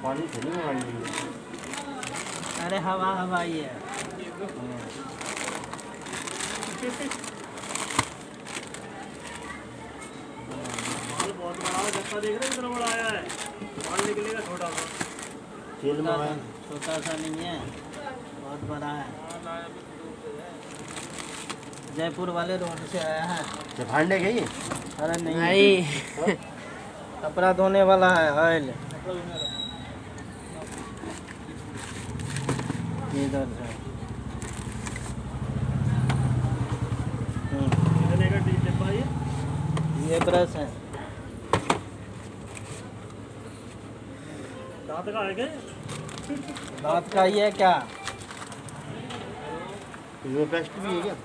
पानी से नहीं मांगी। अरे हवा हवा ही है। बहुत बड़ा गत्ता देख रहे कितना बड़ा आया है। माल निकलेगा छोटा सा। छोटा सा नहीं है, बहुत बड़ा है। जयपुर वाले रोड से आया है। भांडे गई? अरे नहीं, कपड़ा धोने वाला है ऑयल। इधर से ये ब्रश है। दांत का है क्या? दांत का ही है क्या? इसमें पेस्ट भी है क्या?